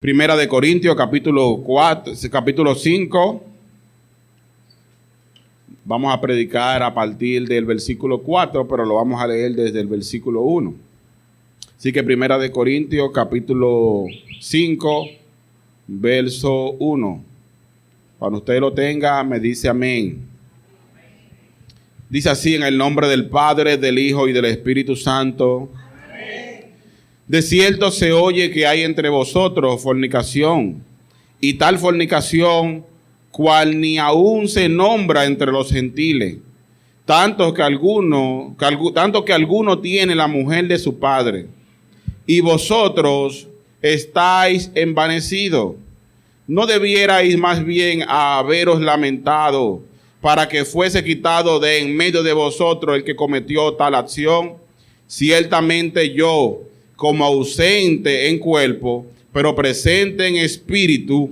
Primera de Corintios, capítulo 5. Vamos a predicar a partir del versículo 4, pero lo vamos a leer desde el versículo 1. Así que Primera de Corintios, capítulo 5, verso 1. Cuando usted lo tenga, me dice amén. Dice así: en el nombre del Padre, del Hijo y del Espíritu Santo. De cierto se oye que hay entre vosotros fornicación, y tal fornicación cual ni aún se nombra entre los gentiles, tanto que alguno tiene la mujer de su padre, y vosotros estáis envanecidos. ¿No debierais más bien haberos lamentado para que fuese quitado de en medio de vosotros el que cometió tal acción? Ciertamente yo, como ausente en cuerpo, pero presente en espíritu,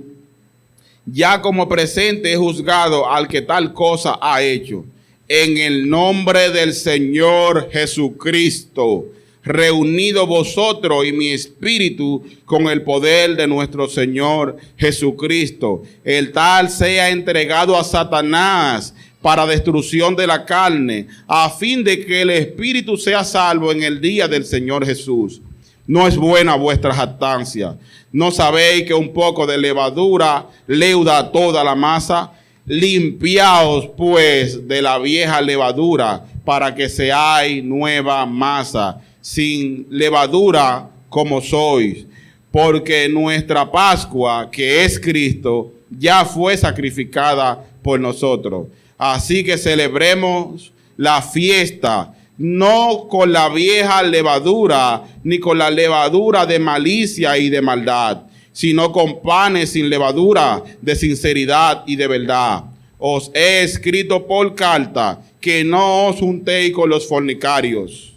ya como presente he juzgado al que tal cosa ha hecho. En el nombre del Señor Jesucristo, reunido vosotros y mi espíritu con el poder de nuestro Señor Jesucristo, el tal sea entregado a Satanás para destrucción de la carne, a fin de que el espíritu sea salvo en el día del Señor Jesús. No es buena vuestra jactancia. ¿No sabéis que un poco de levadura leuda toda la masa? Limpiaos pues de la vieja levadura, para que seáis nueva masa, sin levadura como sois. Porque nuestra Pascua, que es Cristo, ya fue sacrificada por nosotros. Así que celebremos la fiesta, no con la vieja levadura, ni con la levadura de malicia y de maldad, sino con panes sin levadura, de sinceridad y de verdad. Os he escrito por carta que no os juntéis con los fornicarios.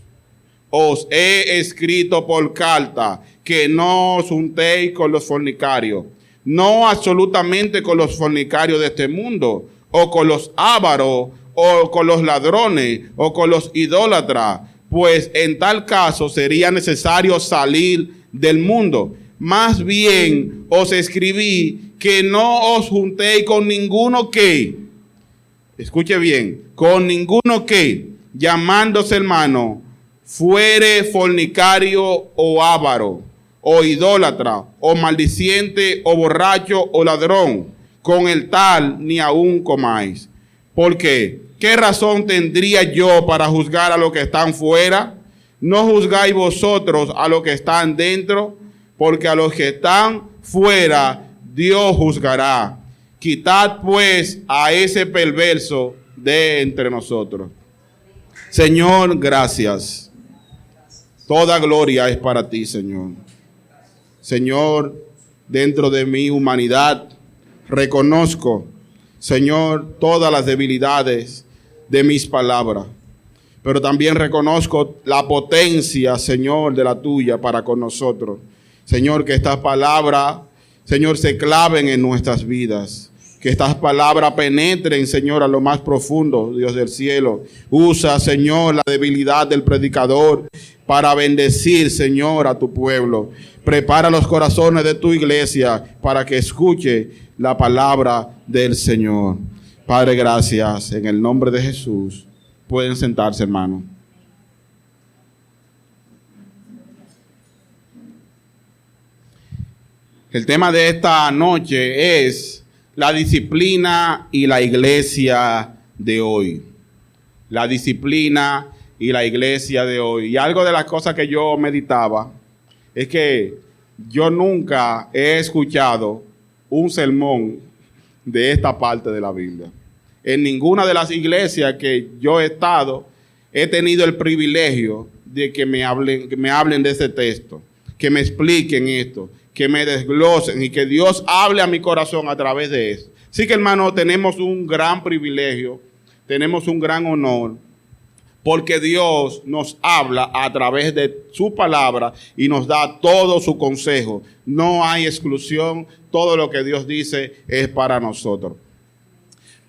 Os he escrito por carta que no os juntéis con los fornicarios. No absolutamente con los fornicarios de este mundo, o con los ávaros, o con los ladrones, o con los idólatras, pues en tal caso sería necesario salir del mundo. Más bien os escribí que no os juntéis con ninguno que, escuche bien, con ninguno que, llamándose hermano, fuere fornicario o avaro, o idólatra, o maldiciente, o borracho, o ladrón. Con el tal ni aún comáis. ¿Por qué? ¿Qué razón tendría yo para juzgar a los que están fuera? ¿No juzgáis vosotros a los que están dentro? Porque a los que están fuera Dios juzgará. Quitad pues a ese perverso de entre nosotros. Señor, gracias. Toda gloria es para ti, Señor. Señor, dentro de mi humanidad reconozco, Señor, todas las debilidades de mis palabras, pero también reconozco la potencia, Señor, de la tuya para con nosotros. Señor, que estas palabras, Señor, se claven en nuestras vidas, que estas palabras penetren, Señor, a lo más profundo, Dios del cielo. Usa, Señor, la debilidad del predicador para bendecir, Señor, a tu pueblo. Prepara los corazones de tu iglesia para que escuche la palabra del Señor. Padre, gracias. En el nombre de Jesús. Pueden sentarse, hermano. El tema de esta noche es la disciplina y la iglesia de hoy. La disciplina y la iglesia de hoy. Y algo de las cosas que yo meditaba es que yo nunca he escuchado un sermón de esta parte de la Biblia. En ninguna de las iglesias que yo he estado, he tenido el privilegio de que me hablen de ese texto, que me expliquen esto, que me desglosen y que Dios hable a mi corazón a través de eso. Así que, hermano, tenemos un gran privilegio, tenemos un gran honor, porque Dios nos habla a través de su palabra y nos da todo su consejo. No hay exclusión, todo lo que Dios dice es para nosotros.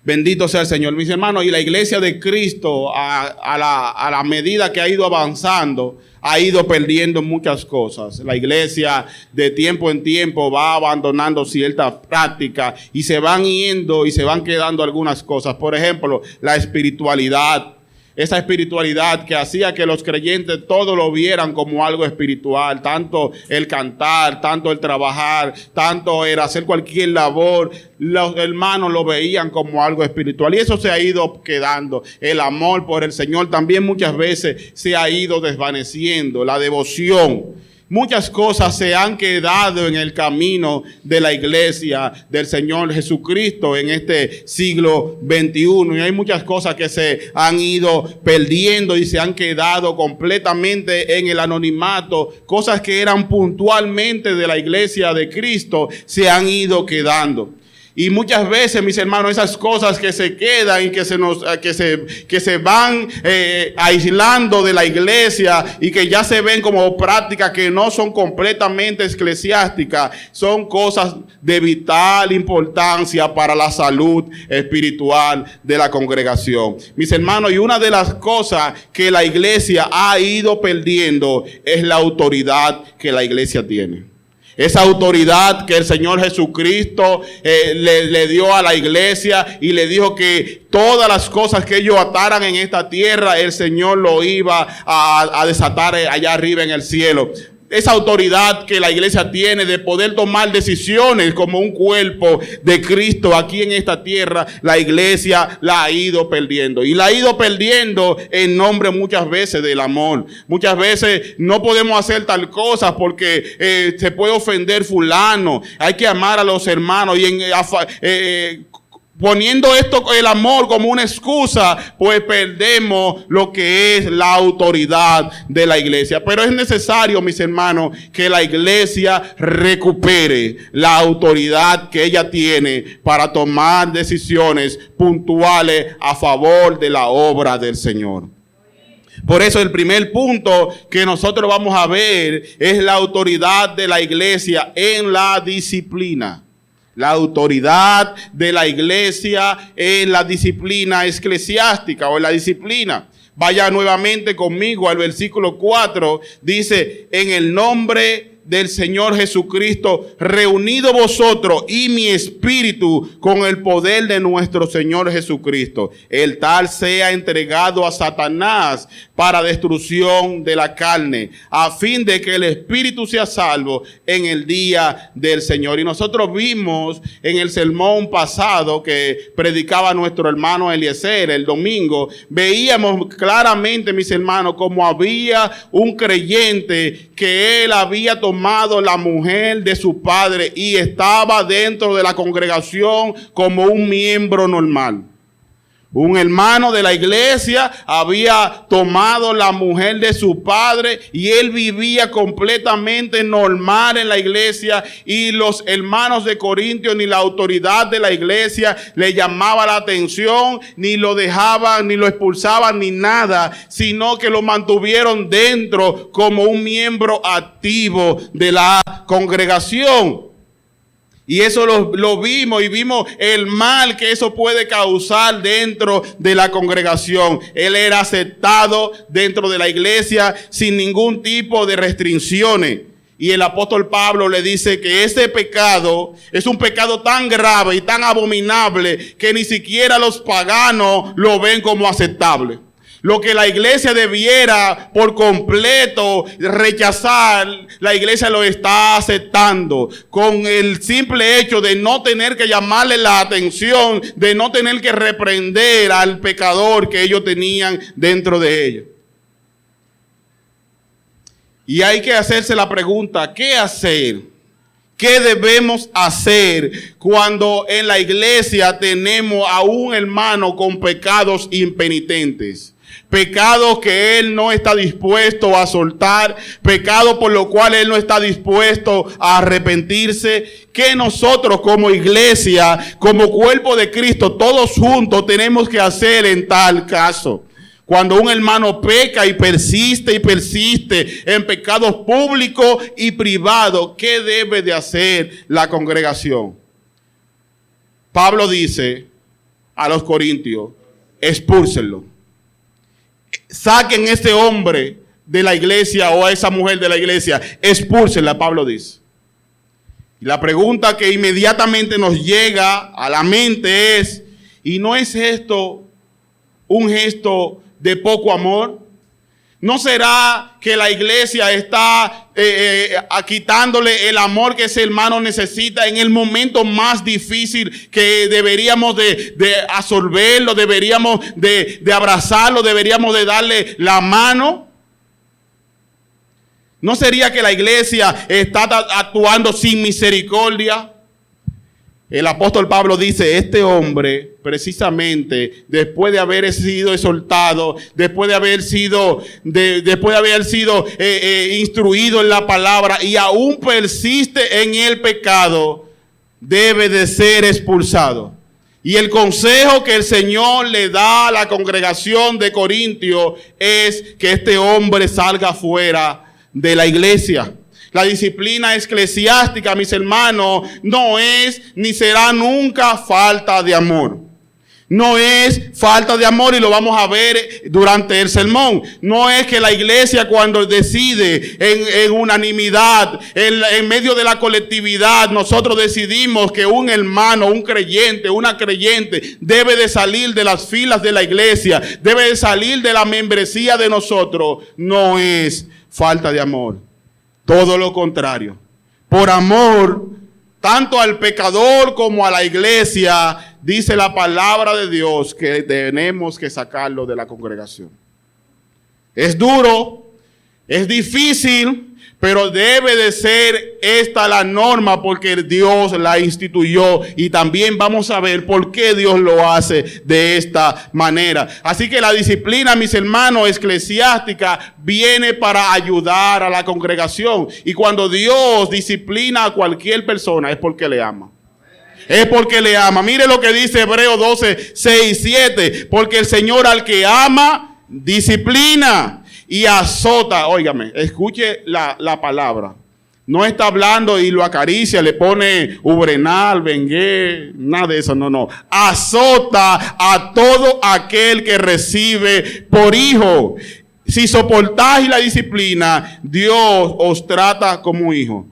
Bendito sea el Señor, mis hermanos. Y la iglesia de Cristo, a la medida que ha ido avanzando, ha ido perdiendo muchas cosas. La iglesia de tiempo en tiempo va abandonando ciertas prácticas y se van yendo y se van quedando algunas cosas. Por ejemplo, la espiritualidad. Esa espiritualidad que hacía que los creyentes todo lo vieran como algo espiritual, tanto el cantar, tanto el trabajar, tanto el hacer cualquier labor, los hermanos lo veían como algo espiritual y eso se ha ido quedando. El amor por el Señor también muchas veces se ha ido desvaneciendo, la devoción. Muchas cosas se han quedado en el camino de la iglesia del Señor Jesucristo en este siglo XXI. Y hay muchas cosas que se han ido perdiendo y se han quedado completamente en el anonimato. Cosas que eran puntualmente de la iglesia de Cristo se han ido quedando. Y muchas veces, mis hermanos, esas cosas que se quedan y que se van aislando de la iglesia y que ya se ven como prácticas que no son completamente eclesiásticas, son cosas de vital importancia para la salud espiritual de la congregación. Mis hermanos, y una de las cosas que la iglesia ha ido perdiendo es la autoridad que la iglesia tiene. Esa autoridad que el Señor Jesucristo le dio a la iglesia y le dijo que todas las cosas que ellos ataran en esta tierra, el Señor lo iba a desatar allá arriba en el cielo. Esa autoridad que la iglesia tiene de poder tomar decisiones como un cuerpo de Cristo aquí en esta tierra, la iglesia la ha ido perdiendo. Y la ha ido perdiendo en nombre muchas veces del amor. Muchas veces no podemos hacer tal cosa porque se puede ofender fulano. Hay que amar a los hermanos y poniendo esto, el amor, como una excusa, pues perdemos lo que es la autoridad de la iglesia. Pero es necesario, mis hermanos, que la iglesia recupere la autoridad que ella tiene para tomar decisiones puntuales a favor de la obra del Señor. Por eso el primer punto que nosotros vamos a ver es la autoridad de la iglesia en la disciplina. La autoridad de la iglesia en la disciplina eclesiástica o en la disciplina. Vaya nuevamente conmigo al versículo 4. Dice, en el nombre del Señor Jesucristo, reunido vosotros y mi espíritu con el poder de nuestro Señor Jesucristo. El tal sea entregado a Satanás para destrucción de la carne, a fin de que el espíritu sea salvo en el día del Señor. Y nosotros vimos en el sermón pasado que predicaba nuestro hermano Eliezer el domingo, veíamos claramente, mis hermanos, como había un creyente que él había tomado la mujer de su padre y estaba dentro de la congregación como un miembro normal. Un hermano de la iglesia había tomado la mujer de su padre y él vivía completamente normal en la iglesia, y los hermanos de Corintios ni la autoridad de la iglesia le llamaba la atención, ni lo dejaban, ni lo expulsaban, ni nada, sino que lo mantuvieron dentro como un miembro activo de la congregación. Y eso lo vimos, y vimos el mal que eso puede causar dentro de la congregación. Él era aceptado dentro de la iglesia sin ningún tipo de restricciones. Y el apóstol Pablo le dice que ese pecado es un pecado tan grave y tan abominable que ni siquiera los paganos lo ven como aceptable. Lo que la iglesia debiera por completo rechazar, la iglesia lo está aceptando con el simple hecho de no tener que llamarle la atención, de no tener que reprender al pecador que ellos tenían dentro de ellos. Y hay que hacerse la pregunta, ¿qué hacer? ¿Qué debemos hacer cuando en la iglesia tenemos a un hermano con pecados impenitentes? Pecados que él no está dispuesto a soltar, pecados por los cuales él no está dispuesto a arrepentirse. Que nosotros como iglesia, como cuerpo de Cristo, todos juntos tenemos que hacer en tal caso. Cuando un hermano peca y persiste en pecados públicos y privados, ¿qué debe de hacer la congregación? Pablo dice, a los corintios: expúlsenlo. Saquen a ese hombre de la iglesia o a esa mujer de la iglesia. Expúlsenla, Pablo dice. Y la pregunta que inmediatamente nos llega a la mente es: ¿y no es esto un gesto de poco amor? ¿No será que la iglesia está quitándole el amor que ese hermano necesita en el momento más difícil, que deberíamos de absorberlo, deberíamos de abrazarlo, deberíamos de darle la mano? ¿No sería que la iglesia está actuando sin misericordia? El apóstol Pablo dice: este hombre, precisamente, después de haber sido exhortado, después de haber sido instruido en la palabra y aún persiste en el pecado, debe de ser expulsado. Y el consejo que el Señor le da a la congregación de Corintios es que este hombre salga fuera de la iglesia. La disciplina eclesiástica, mis hermanos, no es ni será nunca falta de amor. No es falta de amor, y lo vamos a ver durante el sermón. No es que la iglesia, cuando decide en unanimidad, en medio de la colectividad, nosotros decidimos que un hermano, un creyente, una creyente debe de salir de las filas de la iglesia, debe de salir de la membresía de nosotros. No es falta de amor. Todo lo contrario. Por amor, tanto al pecador como a la iglesia, dice la palabra de Dios que tenemos que sacarlo de la congregación. Es duro, es difícil, pero debe de ser esta la norma, porque Dios la instituyó, y también vamos a ver por qué Dios lo hace de esta manera. Así que la disciplina, mis hermanos, eclesiástica viene para ayudar a la congregación. Y cuando Dios disciplina a cualquier persona es porque le ama. Es porque le ama. Mire lo que dice Hebreos 12, 6 y 7. Porque el Señor al que ama, disciplina y azota. Óigame, escuche la palabra. No está hablando y lo acaricia, le pone ubrenal, bengué, nada de eso, no. Azota a todo aquel que recibe por hijo. Si soportáis la disciplina, Dios os trata como hijo.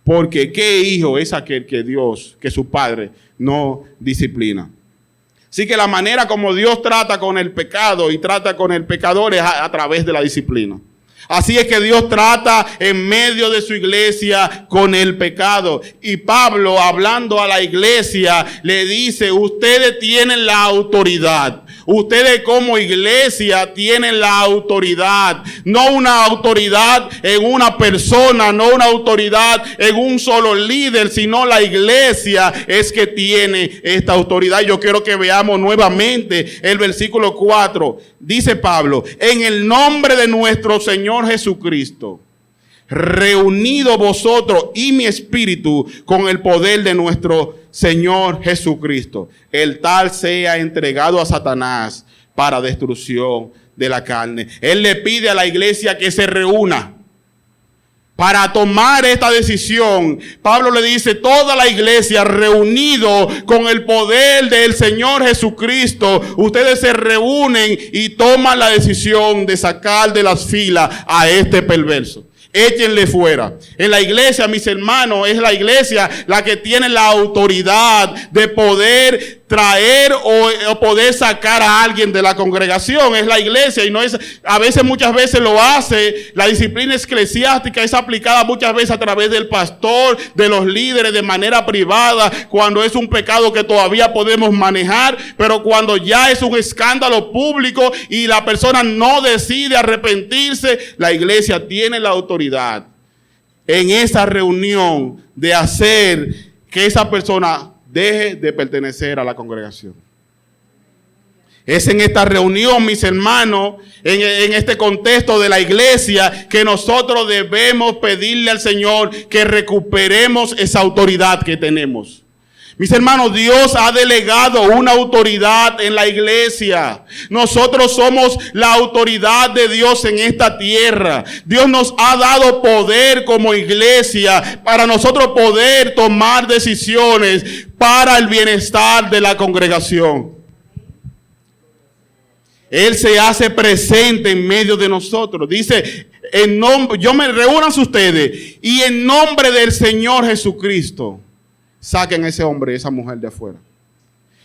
Porque ¿qué hijo es aquel que Dios, que su padre, no disciplina? Así que la manera como Dios trata con el pecado y trata con el pecador es a través de la disciplina. Así es que Dios trata en medio de su iglesia con el pecado. Y Pablo, hablando a la iglesia, le dice: ustedes tienen la autoridad. Ustedes como iglesia tienen la autoridad. No una autoridad en una persona, no una autoridad en un solo líder, sino la iglesia es que tiene esta autoridad. Yo quiero que veamos nuevamente el versículo 4. Dice Pablo: en el nombre de nuestro Señor Jesucristo, reunido vosotros y mi espíritu con el poder de nuestro Señor Jesucristo, el tal sea entregado a Satanás para destrucción de la carne. Él le pide a la iglesia que se reúna para tomar esta decisión. Pablo le dice: toda la iglesia reunido con el poder del Señor Jesucristo, ustedes se reúnen y toman la decisión de sacar de las filas a este perverso. Échenle fuera. En la iglesia, mis hermanos, es la iglesia la que tiene la autoridad de poder traer o poder sacar a alguien de la congregación. Es la iglesia, y no es, a veces, muchas veces lo hace. La disciplina eclesiástica es aplicada muchas veces a través del pastor, de los líderes, de manera privada, cuando es un pecado que todavía podemos manejar. Pero cuando ya es un escándalo público y la persona no decide arrepentirse, la iglesia tiene la autoridad en esa reunión de hacer que esa persona deje de pertenecer a la congregación. Es en esta reunión, mis hermanos, en este contexto de la iglesia, que nosotros debemos pedirle al Señor que recuperemos esa autoridad que tenemos. Mis hermanos, Dios ha delegado una autoridad en la iglesia. Nosotros somos la autoridad de Dios en esta tierra. Dios nos ha dado poder como iglesia para nosotros poder tomar decisiones para el bienestar de la congregación. Él se hace presente en medio de nosotros. Dice, reúnanse ustedes y en nombre del Señor Jesucristo, saquen a ese hombre y esa mujer de afuera.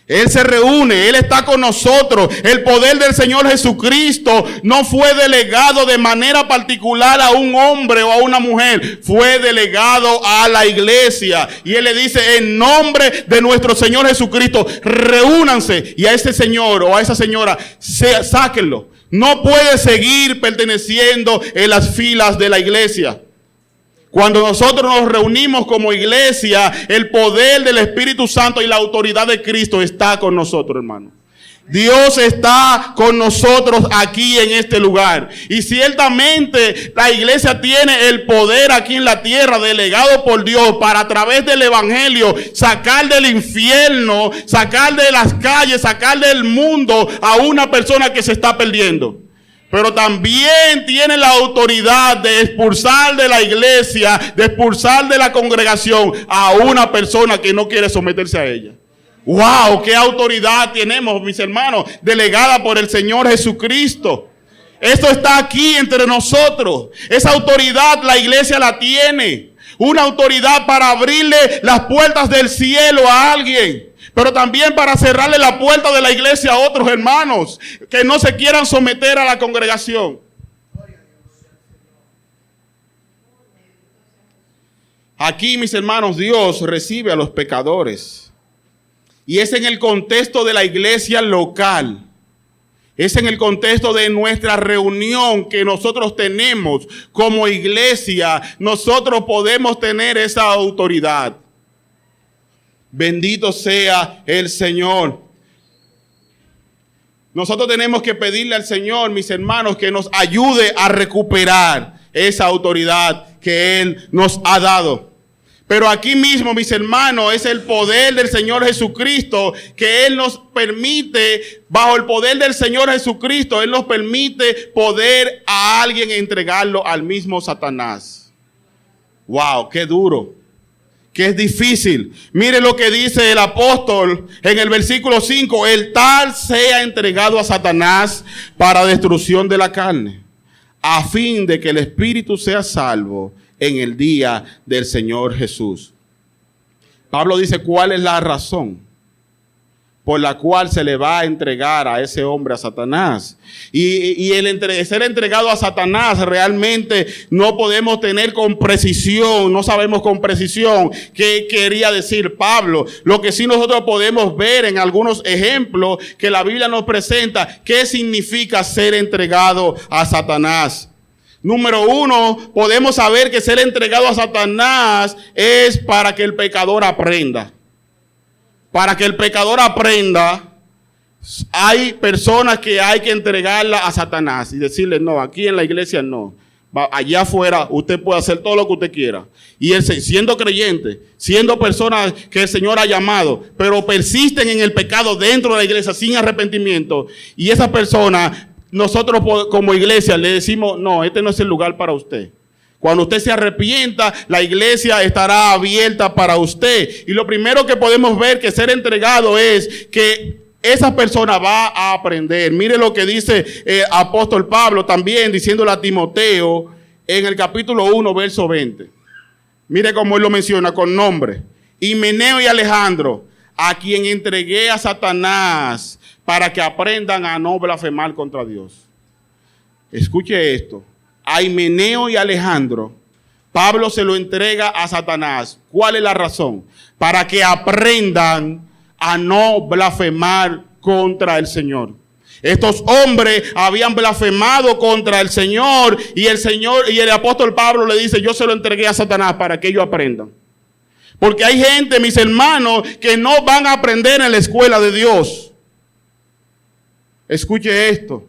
Él se reúne, Él está con nosotros. El poder del Señor Jesucristo no fue delegado de manera particular a un hombre o a una mujer. Fue delegado a la iglesia. Y Él le dice, en nombre de nuestro Señor Jesucristo, reúnanse. Y a ese señor o a esa señora, sáquenlo. No puede seguir perteneciendo en las filas de la iglesia. Cuando nosotros nos reunimos como iglesia, el poder del Espíritu Santo y la autoridad de Cristo está con nosotros, hermano. Dios está con nosotros aquí en este lugar. Y ciertamente la iglesia tiene el poder aquí en la tierra delegado por Dios para a través del evangelio sacar del infierno, sacar de las calles, sacar del mundo a una persona que se está perdiendo. Pero también tiene la autoridad de expulsar de la iglesia, de expulsar de la congregación a una persona que no quiere someterse a ella. ¡Wow! ¡Qué autoridad tenemos, mis hermanos! Delegada por el Señor Jesucristo. Esto está aquí entre nosotros. Esa autoridad la iglesia la tiene. Una autoridad para abrirle las puertas del cielo a alguien. Pero también para cerrarle la puerta de la iglesia a otros hermanos que no se quieran someter a la congregación. Aquí, mis hermanos, Dios recibe a los pecadores. Y es en el contexto de la iglesia local. Es en el contexto de nuestra reunión que nosotros tenemos como iglesia. Nosotros podemos tener esa autoridad. Bendito sea el Señor. Nosotros tenemos que pedirle al Señor, mis hermanos, que nos ayude a recuperar esa autoridad que Él nos ha dado. Pero aquí mismo, mis hermanos, es el poder del Señor Jesucristo que Él nos permite, bajo el poder del Señor Jesucristo, Él nos permite poder a alguien entregarlo al mismo Satanás. ¡Wow! ¡Qué duro! Que es difícil. Mire lo que dice el apóstol en el versículo 5. El tal sea entregado a Satanás para destrucción de la carne, a fin de que el espíritu sea salvo en el día del Señor Jesús. Pablo dice cuál es la razón por la cual se le va a entregar a ese hombre a Satanás. Y ser entregado a Satanás realmente no podemos tener con precisión, no sabemos con precisión qué quería decir Pablo. Lo que sí nosotros podemos ver en algunos ejemplos que la Biblia nos presenta, qué significa ser entregado a Satanás. Número 1, podemos saber que ser entregado a Satanás es para que el pecador aprenda. Para que el pecador aprenda, hay personas que hay que entregarla a Satanás y decirle, no, aquí en la iglesia no. Allá afuera usted puede hacer todo lo que usted quiera. Y él, siendo creyente, siendo personas que el Señor ha llamado, pero persisten en el pecado dentro de la iglesia sin arrepentimiento. Y esa persona, nosotros como iglesia le decimos, no, este no es el lugar para usted. Cuando usted se arrepienta, la iglesia estará abierta para usted. Y lo primero que podemos ver que ser entregado es que esa persona va a aprender. Mire lo que dice el apóstol Pablo también diciéndole a Timoteo en el capítulo 1, verso 20. Mire cómo él lo menciona con nombre. Himeneo y Alejandro, a quien entregué a Satanás para que aprendan a no blasfemar contra Dios. Escuche esto. A Himeneo y Alejandro, Pablo se lo entrega a Satanás. ¿Cuál es la razón? Para que aprendan a no blasfemar contra el Señor. Estos hombres habían blasfemado contra el Señor y el apóstol Pablo le dice, yo se lo entregué a Satanás para que ellos aprendan. Porque hay gente, mis hermanos, que no van a aprender en la escuela de Dios. Escuche esto.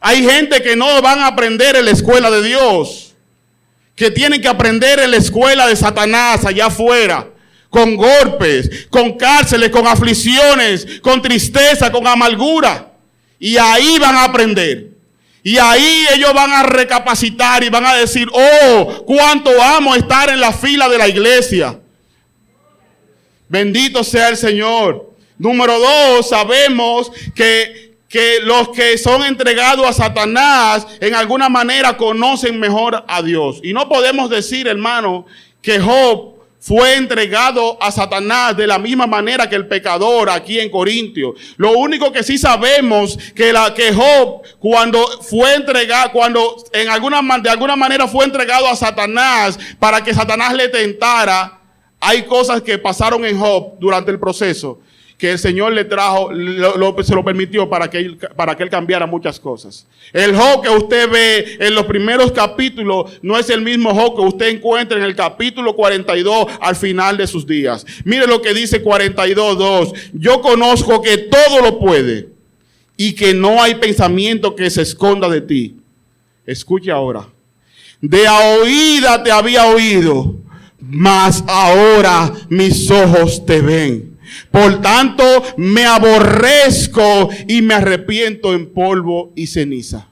Hay gente que no van a aprender en la escuela de Dios, que tienen que aprender en la escuela de Satanás allá afuera, con golpes, con cárceles, con aflicciones, con tristeza, con amargura. Y ahí van a aprender. Y ahí ellos van a recapacitar y van a decir, oh, cuánto amo estar en la fila de la iglesia. Bendito sea el Señor. Número 2, sabemos que que los que son entregados a Satanás en alguna manera conocen mejor a Dios. Y no podemos decir, hermano, que Job fue entregado a Satanás de la misma manera que el pecador aquí en Corintios. Lo único que sí sabemos que Job, cuando fue entregado, de alguna manera fue entregado a Satanás para que Satanás le tentara, hay cosas que pasaron en Job durante el proceso que el Señor le trajo, se lo permitió para que él cambiara muchas cosas. El Job que usted ve en los primeros capítulos no es el mismo Job que usted encuentra en el capítulo 42 al final de sus días. Mire lo que dice 42:2. Yo conozco que todo lo puede y que no hay pensamiento que se esconda de ti. Escuche ahora. De a oída te había oído, mas ahora mis ojos te ven. Por tanto, me aborrezco y me arrepiento en polvo y ceniza.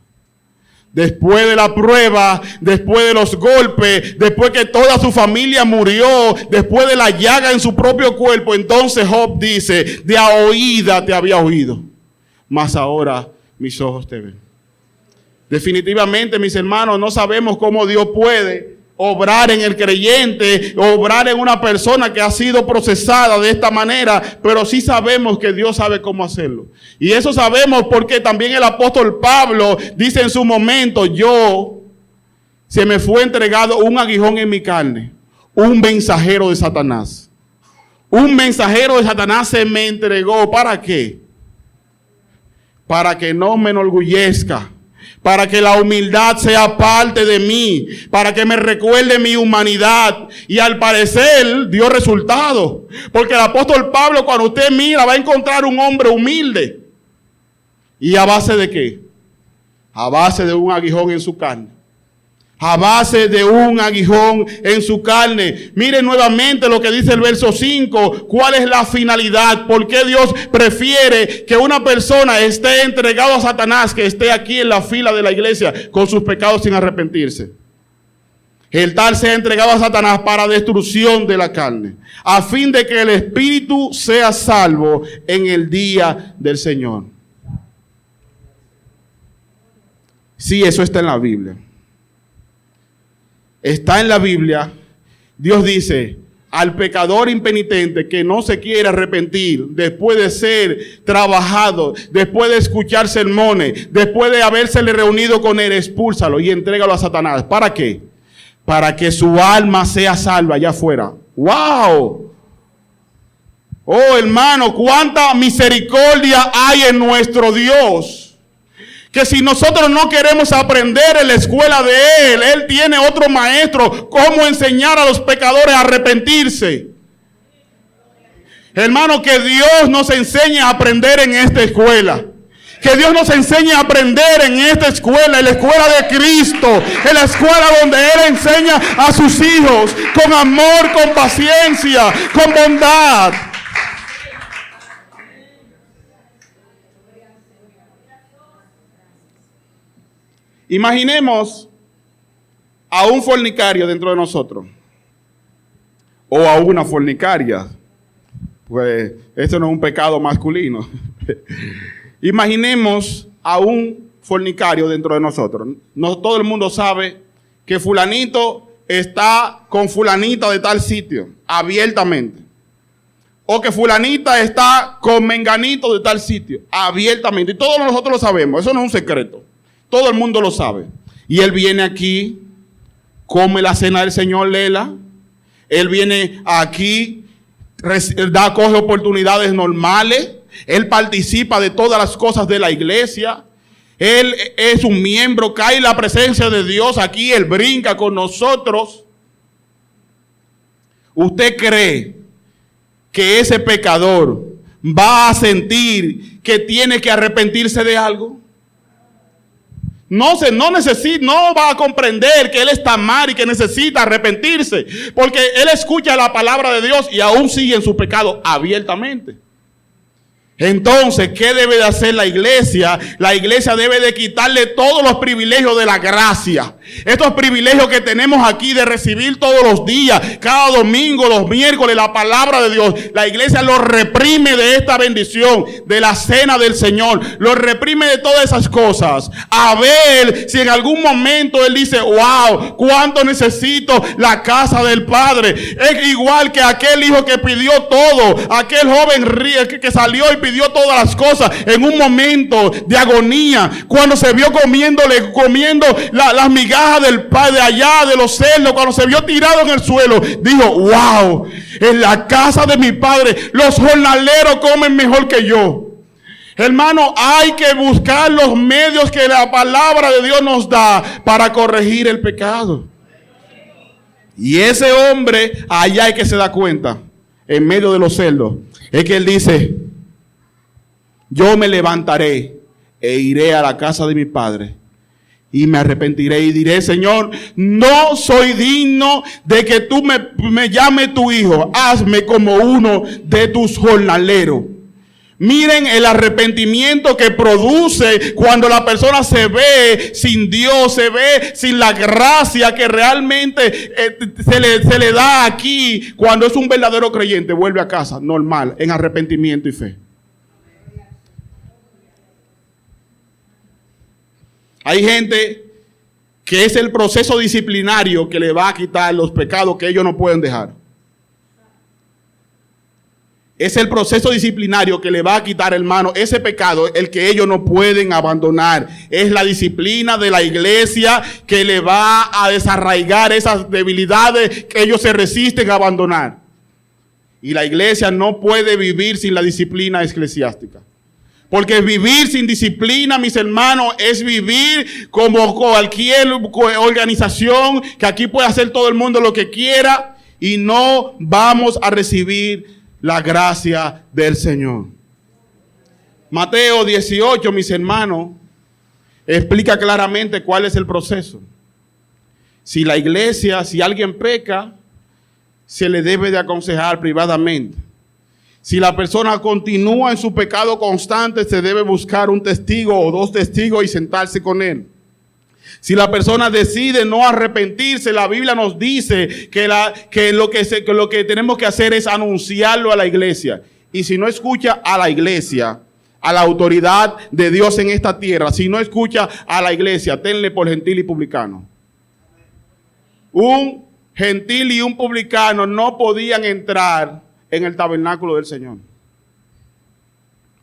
Después de la prueba, después de los golpes, después que toda su familia murió, después de la llaga en su propio cuerpo, entonces Job dice, de a oída te había oído, mas ahora mis ojos te ven. Definitivamente, mis hermanos, no sabemos cómo Dios puede obrar en el creyente, obrar en una persona que ha sido procesada de esta manera, pero sí sabemos que Dios sabe cómo hacerlo. Y eso sabemos porque también el apóstol Pablo dice en su momento, se me fue entregado un aguijón en mi carne, un mensajero de Satanás. Un mensajero de Satanás se me entregó, ¿para qué? Para que no me enorgullezca, para que la humildad sea parte de mí, para que me recuerde mi humanidad. Y al parecer dio resultado, porque el apóstol Pablo, cuando usted mira, va a encontrar un hombre humilde. ¿Y a base de qué? A base de un aguijón en su carne. A base de un aguijón en su carne. Miren nuevamente lo que dice el verso 5. ¿Cuál es la finalidad? ¿Por qué Dios prefiere que una persona esté entregado a Satanás que esté aquí en la fila de la iglesia con sus pecados sin arrepentirse? El tal sea entregado a Satanás para destrucción de la carne, a fin de que el espíritu sea salvo en el día del Señor. Sí, eso está en la Biblia. Está en la Biblia. Dios dice, al pecador impenitente que no se quiere arrepentir, después de ser trabajado, después de escuchar sermones, después de habérsele reunido con él, expúlsalo y entrégalo a Satanás. ¿Para qué? Para que su alma sea salva allá afuera. ¡Wow! Oh, hermano, cuánta misericordia hay en nuestro Dios. Que si nosotros no queremos aprender en la escuela de Él tiene otro maestro cómo enseñar a los pecadores a arrepentirse. Hermano, que Dios nos enseñe a aprender en esta escuela. Que Dios nos enseñe a aprender en esta escuela, en la escuela de Cristo, en la escuela donde Él enseña a sus hijos con amor, con paciencia, con bondad. Imaginemos a un fornicario dentro de nosotros, o a una fornicaria, pues esto no es un pecado masculino. Imaginemos a un fornicario dentro de nosotros. No todo el mundo sabe que fulanito está con fulanita de tal sitio, abiertamente. O que fulanita está con menganito de tal sitio, abiertamente. Y todos nosotros lo sabemos, eso no es un secreto. Todo el mundo lo sabe. Y él viene aquí, come la cena del Señor, léela. Él viene aquí, coge oportunidades normales. Él participa de todas las cosas de la iglesia. Él es un miembro, cae en la presencia de Dios aquí, él brinca con nosotros. ¿Usted cree que ese pecador va a sentir que tiene que arrepentirse de algo? No va a comprender que él está mal y que necesita arrepentirse, porque él escucha la palabra de Dios y aún sigue en su pecado abiertamente. Entonces, ¿qué debe de hacer la iglesia? La iglesia debe de quitarle todos los privilegios de la gracia. Estos privilegios que tenemos aquí de recibir todos los días, cada domingo, los miércoles, la palabra de Dios. La iglesia los reprime de esta bendición, de la cena del Señor. Los reprime de todas esas cosas. A ver si en algún momento él dice, wow, cuánto necesito la casa del Padre. Es igual que aquel hijo que pidió todo, aquel joven que salió y pidió todas las cosas en un momento de agonía, cuando se vio comiendo las migajas del padre allá de los cerdos, cuando se vio tirado en el suelo, dijo, wow, en la casa de mi padre los jornaleros comen mejor que yo. Hermano, hay que buscar los medios que la palabra de Dios nos da para corregir el pecado. Y ese hombre allá es que se da cuenta, en medio de los cerdos, es que él dice, yo me levantaré e iré a la casa de mi padre y me arrepentiré y diré, Señor, no soy digno de que tú me llames tu hijo. Hazme como uno de tus jornaleros. Miren el arrepentimiento que produce cuando la persona se ve sin Dios, se ve sin la gracia que realmente se le da aquí. Cuando es un verdadero creyente, vuelve a casa normal, en arrepentimiento y fe. Hay gente que es el proceso disciplinario que le va a quitar los pecados que ellos no pueden dejar. Es el proceso disciplinario que le va a quitar, hermano, ese pecado, el que ellos no pueden abandonar. Es la disciplina de la iglesia que le va a desarraigar esas debilidades que ellos se resisten a abandonar. Y la iglesia no puede vivir sin la disciplina eclesiástica. Porque vivir sin disciplina, mis hermanos, es vivir como cualquier organización que aquí puede hacer todo el mundo lo que quiera y no vamos a recibir la gracia del Señor. Mateo 18, mis hermanos, explica claramente cuál es el proceso. Si la iglesia, si alguien peca, se le debe de aconsejar privadamente. Si la persona continúa en su pecado constante, se debe buscar un testigo o dos testigos y sentarse con él. Si la persona decide no arrepentirse, la Biblia nos dice que lo que tenemos que hacer es anunciarlo a la iglesia. Y si no escucha a la iglesia, a la autoridad de Dios en esta tierra, si no escucha a la iglesia, tenle por gentil y publicano. Un gentil y un publicano no podían entrar en el tabernáculo del Señor.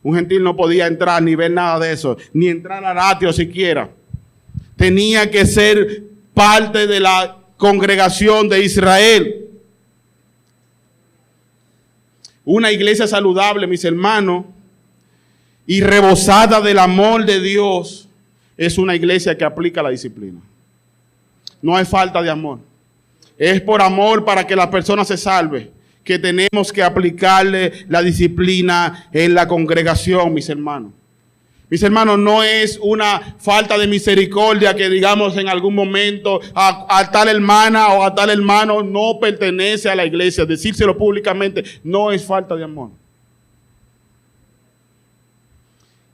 Un gentil no podía entrar ni ver nada de eso, ni entrar al atrio siquiera. Tenía que ser parte de la congregación de Israel. Una iglesia saludable, mis hermanos, y rebosada del amor de Dios, es una iglesia que aplica la disciplina. No hay falta de amor. Es por amor para que la persona se salve que tenemos que aplicarle la disciplina en la congregación, mis hermanos. Mis hermanos, no es una falta de misericordia que digamos en algún momento a tal hermana o a tal hermano no pertenece a la iglesia. Decírselo públicamente no es falta de amor.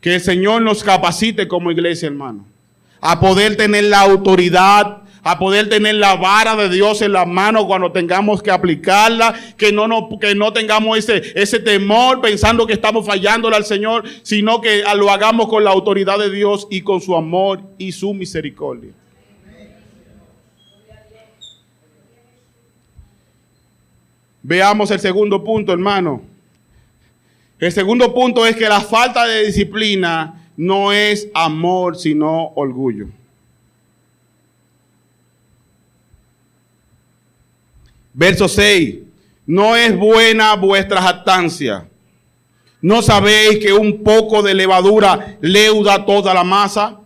Que el Señor nos capacite como iglesia, hermano, a poder tener la autoridad, a poder tener la vara de Dios en la mano cuando tengamos que aplicarla, que no tengamos ese temor pensando que estamos fallándole al Señor, sino que lo hagamos con la autoridad de Dios y con su amor y su misericordia. Veamos el segundo punto, hermano. El segundo punto es que la falta de disciplina no es amor, sino orgullo. Verso 6. No es buena vuestra jactancia. ¿No sabéis que un poco de levadura leuda toda la masa?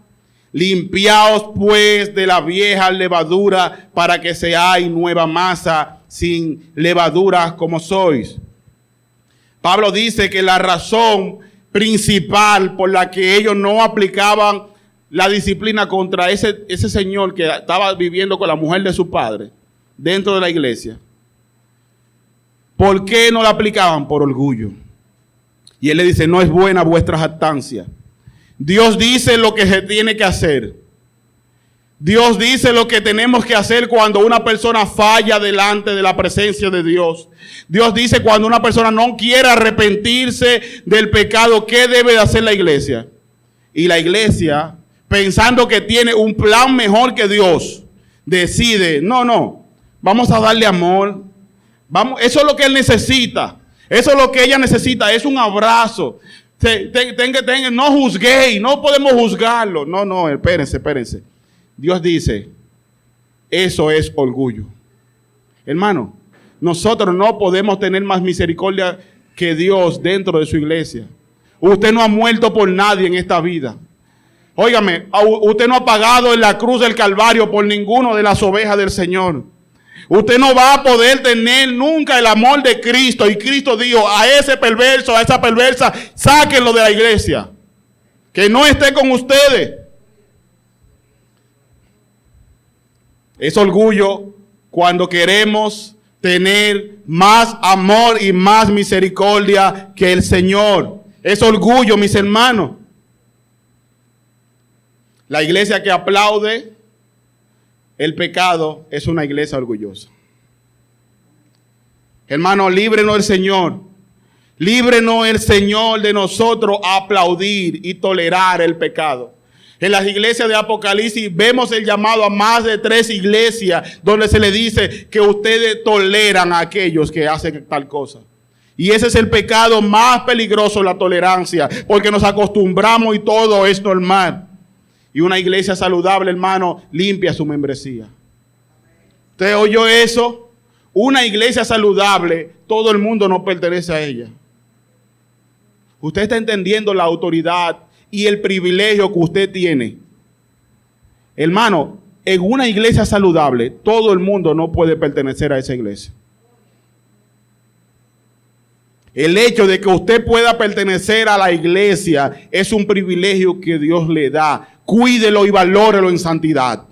Limpiaos pues de la vieja levadura para que seáis nueva masa sin levadura como sois. Pablo dice que la razón principal por la que ellos no aplicaban la disciplina contra ese señor que estaba viviendo con la mujer de su padre dentro de la iglesia. ¿Por qué no la aplicaban? Por orgullo. Y él le dice, no es buena vuestra jactancia. Dios dice lo que se tiene que hacer. Dios dice lo que tenemos que hacer cuando una persona falla delante de la presencia de Dios. Dios dice cuando una persona no quiere arrepentirse del pecado, ¿qué debe de hacer la iglesia? Y la iglesia, pensando que tiene un plan mejor que Dios, decide, no, vamos a darle amor. Eso es lo que él necesita. Eso es lo que ella necesita, es un abrazo. No juzguéis, no podemos juzgarlo. No, espérense. Dios dice, eso es orgullo. Hermano, nosotros no podemos tener más misericordia que Dios dentro de su iglesia. Usted no ha muerto por nadie en esta vida. Óigame, usted no ha pagado en la cruz del Calvario por ninguno de las ovejas del Señor. Usted no va a poder tener nunca el amor de Cristo. Y Cristo dijo, a ese perverso, a esa perversa, sáquenlo de la iglesia. Que no esté con ustedes. Es orgullo cuando queremos tener más amor y más misericordia que el Señor. Es orgullo, mis hermanos. La iglesia que aplaude el pecado es una iglesia orgullosa. Hermano, líbrenos el Señor. Líbrenos el Señor de nosotros aplaudir y tolerar el pecado. En las iglesias de Apocalipsis vemos el llamado a más de 3 iglesias donde se le dice que ustedes toleran a aquellos que hacen tal cosa. Y ese es el pecado más peligroso, la tolerancia, porque nos acostumbramos y todo es normal. Y una iglesia saludable, hermano, limpia su membresía. ¿Usted oyó eso? Una iglesia saludable, todo el mundo no pertenece a ella. Usted está entendiendo la autoridad y el privilegio que usted tiene. Hermano, en una iglesia saludable, todo el mundo no puede pertenecer a esa iglesia. El hecho de que usted pueda pertenecer a la iglesia es un privilegio que Dios le da. Cuídelo y valórelo en santidad.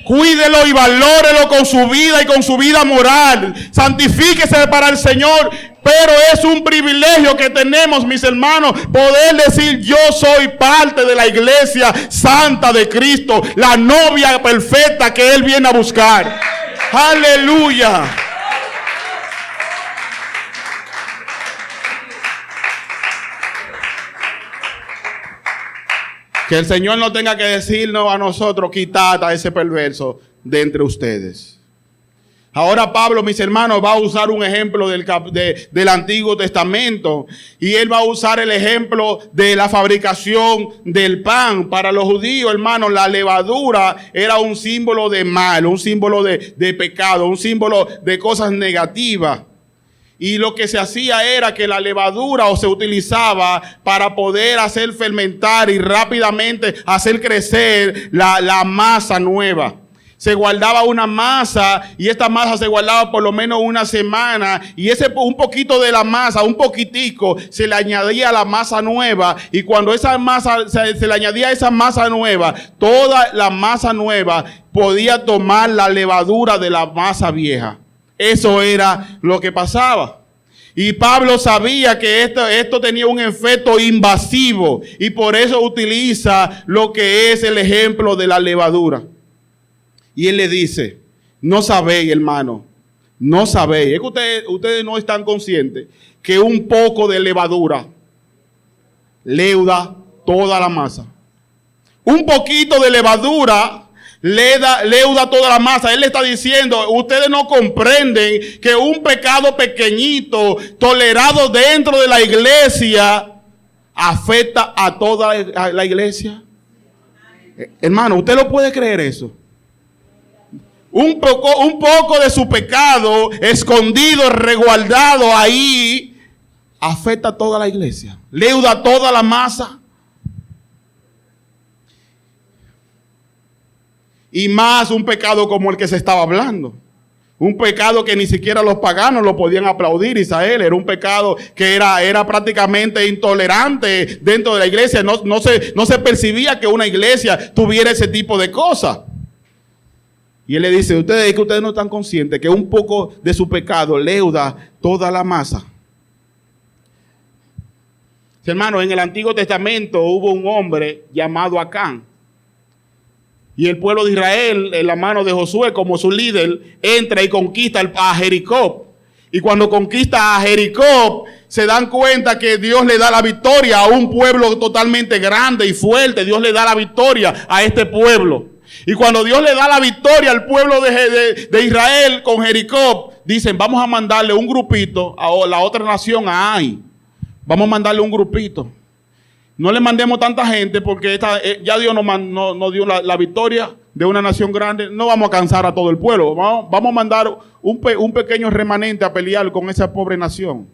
Cuídelo y valórelo con su vida y con su vida moral. Santifíquese para el Señor. Pero es un privilegio que tenemos, mis hermanos, poder decir yo soy parte de la iglesia santa de Cristo, la novia perfecta que Él viene a buscar. Aleluya. Que el Señor no tenga que decirnos a nosotros, quitad a ese perverso de entre ustedes. Ahora Pablo, mis hermanos, va a usar un ejemplo del Antiguo Testamento. Y él va a usar el ejemplo de la fabricación del pan. Para los judíos, hermanos, la levadura era un símbolo de mal, un símbolo de pecado, un símbolo de cosas negativas. Y lo que se hacía era que la levadura se utilizaba para poder hacer fermentar y rápidamente hacer crecer la masa nueva. Se guardaba una masa y esta masa se guardaba por lo menos una semana y un poquito de la masa, un poquitico, se le añadía a la masa nueva y cuando esa masa se le añadía a esa masa nueva, toda la masa nueva podía tomar la levadura de la masa vieja. Eso era lo que pasaba. Y Pablo sabía que esto tenía un efecto invasivo y por eso utiliza lo que es el ejemplo de la levadura. Y él le dice, no sabéis, hermano, no sabéis. Es que ustedes no están conscientes que un poco de levadura leuda toda la masa. Un poquito de levadura leuda toda la masa. Él le está diciendo, ustedes no comprenden que un pecado pequeñito tolerado dentro de la iglesia afecta a toda la iglesia. Hermano, ¿usted lo puede creer eso? Un poco de su pecado escondido, resguardado ahí, afecta a toda la iglesia. Leuda toda la masa. Y más un pecado como el que se estaba hablando. Un pecado que ni siquiera los paganos lo podían aplaudir, Israel. Era un pecado que era prácticamente intolerante dentro de la iglesia. No se percibía que una iglesia tuviera ese tipo de cosas. Y él le dice, ustedes no están conscientes que un poco de su pecado leuda toda la masa. Hermano, en el Antiguo Testamento hubo un hombre llamado Acán. Y el pueblo de Israel, en la mano de Josué como su líder, entra y conquista a Jericó. Y cuando conquista a Jericó, se dan cuenta que Dios le da la victoria a un pueblo totalmente grande y fuerte. Dios le da la victoria a este pueblo. Y cuando Dios le da la victoria al pueblo de Israel con Jericó, dicen, vamos a mandarle un grupito a la otra nación, a Ai. Vamos a mandarle un grupito. No le mandemos tanta gente porque ya Dios nos dio la victoria de una nación grande. No vamos a cansar a todo el pueblo. Vamos a mandar un pequeño remanente a pelear con esa pobre nación.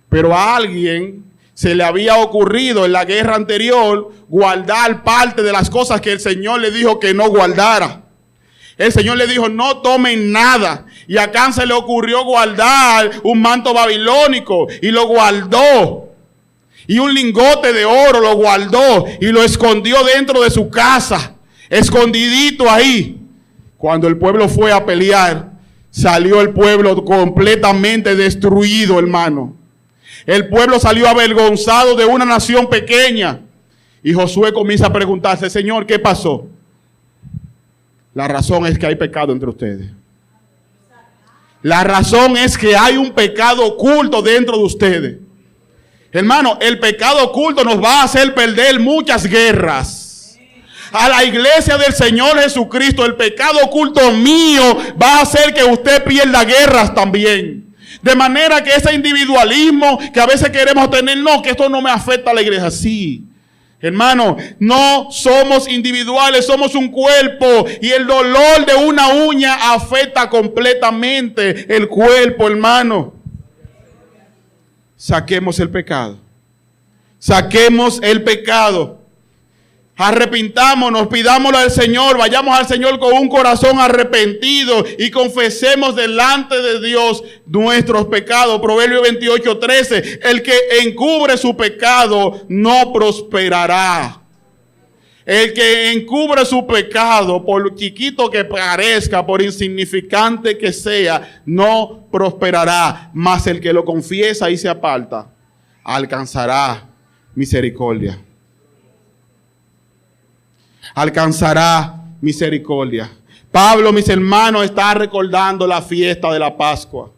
Pero a alguien se le había ocurrido en la guerra anterior guardar parte de las cosas que el Señor le dijo que no guardara. El Señor le dijo, no tomen nada. Y a Acán se le ocurrió guardar un manto babilónico y lo guardó. Y un lingote de oro lo guardó y lo escondió dentro de su casa, escondidito ahí. Cuando el pueblo fue a pelear, salió el pueblo completamente destruido, hermano. El pueblo salió avergonzado de una nación pequeña. Y Josué comienza a preguntarse, Señor, ¿qué pasó? La razón es que hay pecado entre ustedes. La razón es que hay un pecado oculto dentro de ustedes. Hermano, el pecado oculto nos va a hacer perder muchas guerras. A la iglesia del Señor Jesucristo, el pecado oculto mío va a hacer que usted pierda guerras también. De manera que ese individualismo que a veces queremos tener, no, que esto no me afecta a la iglesia. Sí, hermano, no somos individuales, somos un cuerpo. Y el dolor de una uña afecta completamente el cuerpo, hermano. Saquemos el pecado. Saquemos el pecado. Arrepintámonos, pidámoslo al Señor, vayamos al Señor con un corazón arrepentido y confesemos delante de Dios nuestros pecados. Proverbio 28:13, el que encubre su pecado no prosperará. El que encubre su pecado, por chiquito que parezca, por insignificante que sea, no prosperará. Mas el que lo confiesa y se aparta, alcanzará misericordia. Alcanzará misericordia. Pablo, mis hermanos, está recordando la fiesta de la Pascua.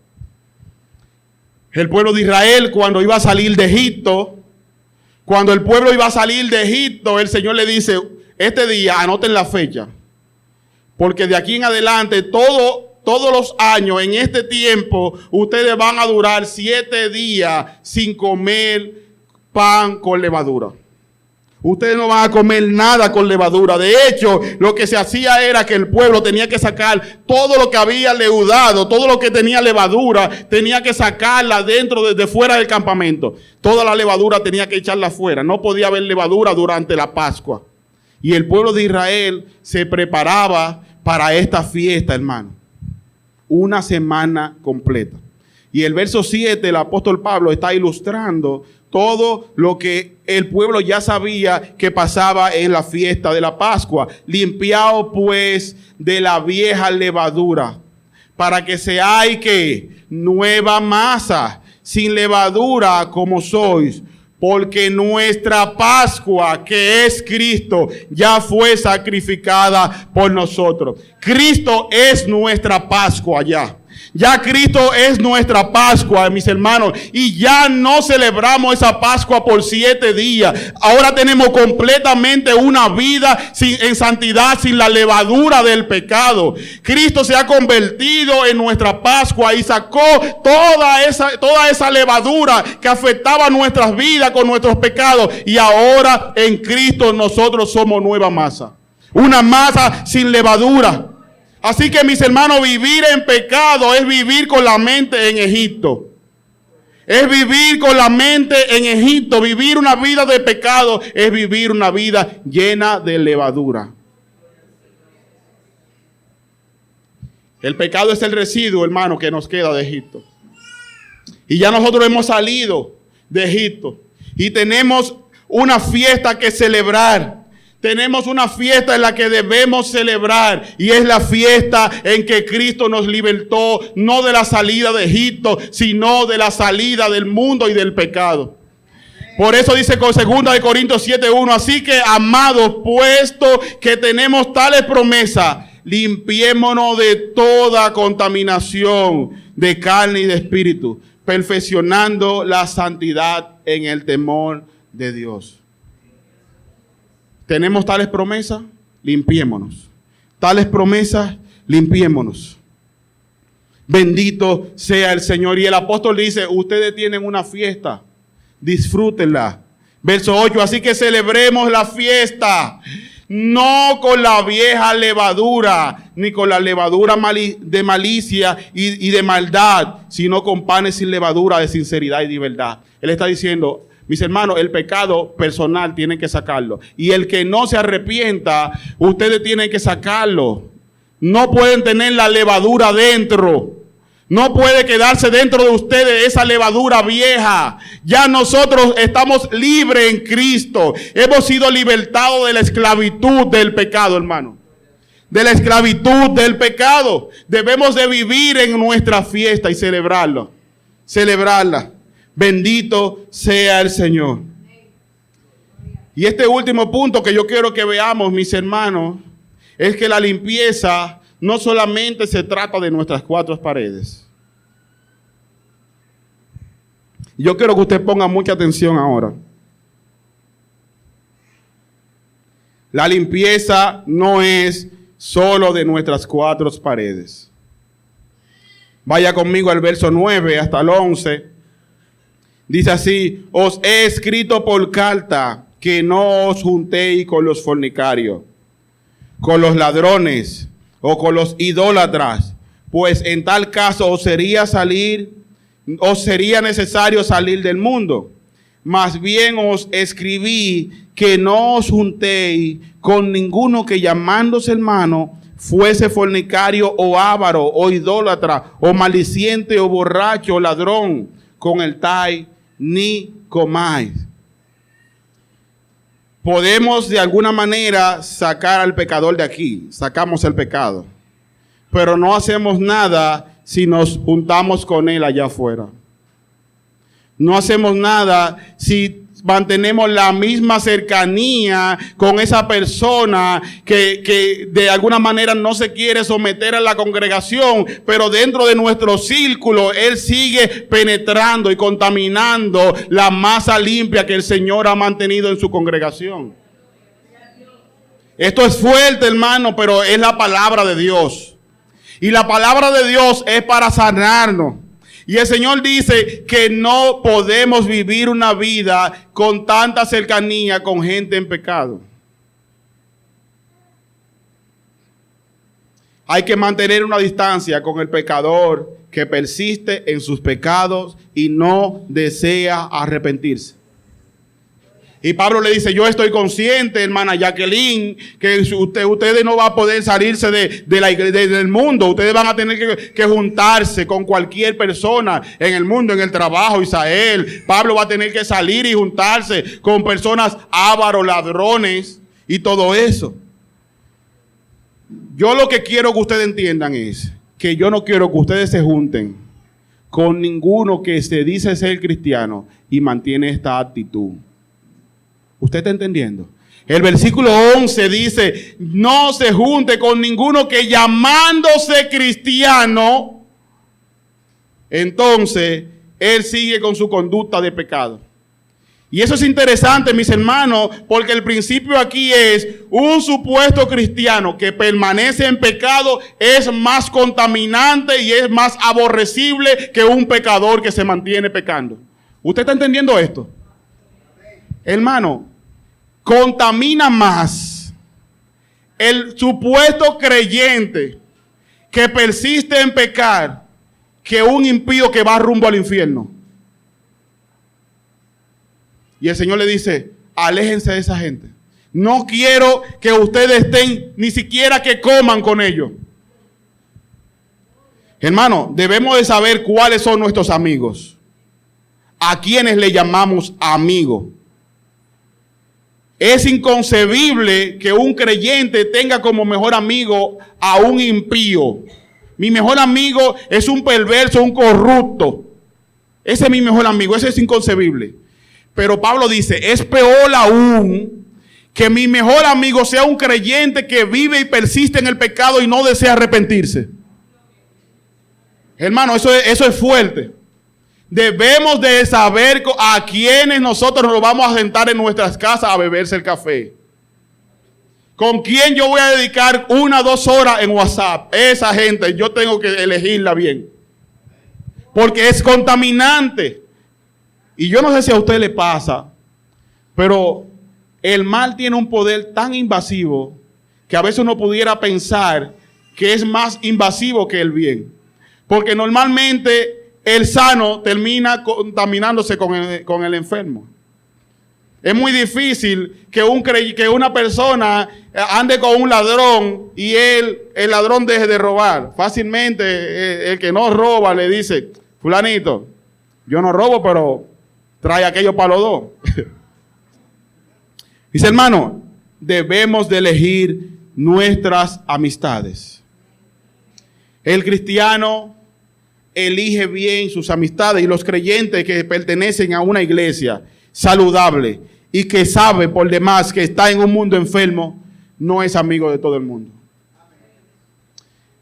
El pueblo de Israel, cuando iba a salir de Egipto, cuando el pueblo iba a salir de Egipto, el Señor le dice, este día, anoten la fecha, porque de aquí en adelante, todos los años, en este tiempo, ustedes van a durar 7 días sin comer pan con levadura. Ustedes no van a comer nada con levadura. De hecho, lo que se hacía era que el pueblo tenía que sacar todo lo que había leudado, todo lo que tenía levadura, tenía que sacarla dentro de fuera del campamento. Toda la levadura tenía que echarla afuera. No podía haber levadura durante la Pascua. Y el pueblo de Israel se preparaba para esta fiesta, hermano. Una semana completa. Y el verso 7, el apóstol Pablo está ilustrando todo lo que el pueblo ya sabía que pasaba en la fiesta de la Pascua. Limpiaos pues de la vieja levadura, para que seáis que nueva masa, sin levadura como sois. Porque nuestra Pascua, que es Cristo, ya fue sacrificada por nosotros. Cristo es nuestra Pascua ya. Ya Cristo es nuestra Pascua, mis hermanos, y ya no celebramos esa Pascua por 7 días. Ahora tenemos completamente una vida en santidad, sin la levadura del pecado. Cristo se ha convertido en nuestra Pascua y sacó toda esa levadura que afectaba nuestras vidas con nuestros pecados. Y ahora en Cristo nosotros somos nueva masa, una masa sin levadura. Así que, mis hermanos, vivir en pecado es vivir con la mente en Egipto. Es vivir con la mente en Egipto. Vivir una vida de pecado es vivir una vida llena de levadura. El pecado es el residuo, hermano, que nos queda de Egipto. Y ya nosotros hemos salido de Egipto. Y tenemos una fiesta que celebrar. Tenemos una fiesta en la que debemos celebrar, y es la fiesta en que Cristo nos libertó, no de la salida de Egipto, sino de la salida del mundo y del pecado. Por eso dice con 2 Corintios 7:1, así que, amados, puesto que tenemos tales promesas, limpiémonos de toda contaminación de carne y de espíritu, perfeccionando la santidad en el temor de Dios. ¿Tenemos tales promesas? Limpiémonos. Tales promesas, limpiémonos. Bendito sea el Señor. Y el apóstol dice, ustedes tienen una fiesta, disfrútenla. Verso 8, así que celebremos la fiesta, no con la vieja levadura, ni con la levadura de malicia y de maldad, sino con panes sin levadura de sinceridad y de verdad. Él está diciendo, mis hermanos, el pecado personal tienen que sacarlo. Y el que no se arrepienta, ustedes tienen que sacarlo. No pueden tener la levadura dentro. No puede quedarse dentro de ustedes esa levadura vieja. Ya nosotros estamos libres en Cristo. Hemos sido libertados de la esclavitud del pecado, hermano. De la esclavitud del pecado. Debemos de vivir en nuestra fiesta y celebrarlo. Celebrarla. Bendito sea el Señor. Y este último punto que yo quiero que veamos, mis hermanos, es que la limpieza no solamente se trata de nuestras 4 paredes. Yo quiero que usted ponga mucha atención ahora. La limpieza no es solo de nuestras 4 paredes. Vaya conmigo al verso 9 hasta el 11. Dice así, os he escrito por carta que no os juntéis con los fornicarios, con los ladrones o con los idólatras, pues en tal caso os sería necesario salir del mundo. Más bien os escribí que no os juntéis con ninguno que llamándose hermano fuese fornicario o avaro o idólatra o maliciente o borracho o ladrón, con el tal ni comáis. Podemos de alguna manera sacar al pecador de aquí, sacamos el pecado, pero no hacemos nada si nos juntamos con él allá afuera. No hacemos nada si mantenemos la misma cercanía con esa persona que de alguna manera no se quiere someter a la congregación, pero dentro de nuestro círculo él sigue penetrando y contaminando la masa limpia que el Señor ha mantenido en su congregación. Esto es fuerte, hermano, pero es la palabra de Dios. Y la palabra de Dios es para sanarnos. Y el Señor dice que no podemos vivir una vida con tanta cercanía con gente en pecado. Hay que mantener una distancia con el pecador que persiste en sus pecados y no desea arrepentirse. Y Pablo le dice, yo estoy consciente, hermana Jacqueline, que ustedes no van a poder salirse del mundo. Ustedes van a tener que juntarse con cualquier persona en el mundo, en el trabajo, Isael. Pablo va a tener que salir y juntarse con personas ávaros, ladrones y todo eso. Yo lo que quiero que ustedes entiendan es que yo no quiero que ustedes se junten con ninguno que se dice ser cristiano y mantiene esta actitud. ¿Usted está entendiendo? El versículo 11 dice, no se junte con ninguno que llamándose cristiano, entonces él sigue con su conducta de pecado. Y eso es interesante, mis hermanos, porque el principio aquí es un supuesto cristiano que permanece en pecado es más contaminante y es más aborrecible que un pecador que se mantiene pecando. ¿Usted está entendiendo esto? Hermano, contamina más el supuesto creyente que persiste en pecar que un impío que va rumbo al infierno. Y el Señor le dice, aléjense de esa gente. No quiero que ustedes estén, ni siquiera que coman con ellos. Hermano, debemos de saber cuáles son nuestros amigos. A quienes le llamamos amigos. Es inconcebible que un creyente tenga como mejor amigo a un impío. Mi mejor amigo es un perverso, un corrupto. Ese es mi mejor amigo, ese es inconcebible. Pero Pablo dice, es peor aún que mi mejor amigo sea un creyente que vive y persiste en el pecado y no desea arrepentirse. Hermano, eso es fuerte. Debemos de saber a quienes nosotros nos vamos a sentar en nuestras casas a beberse el café. ¿Con quién yo voy a dedicar 1 o 2 horas en WhatsApp? Esa gente yo tengo que elegirla bien. Porque es contaminante. Y yo no sé si a usted le pasa, pero el mal tiene un poder tan invasivo que a veces uno pudiera pensar que es más invasivo que el bien. Porque normalmente el sano termina contaminándose con el enfermo. Es muy difícil que una persona ande con un ladrón y el ladrón deje de robar. Fácilmente el que no roba le dice, fulanito, yo no robo, pero trae aquello para los dos. Dice, hermano, debemos de elegir nuestras amistades. El cristiano elige bien sus amistades, y los creyentes que pertenecen a una iglesia saludable y que sabe por demás que está en un mundo enfermo, no es amigo de todo el mundo.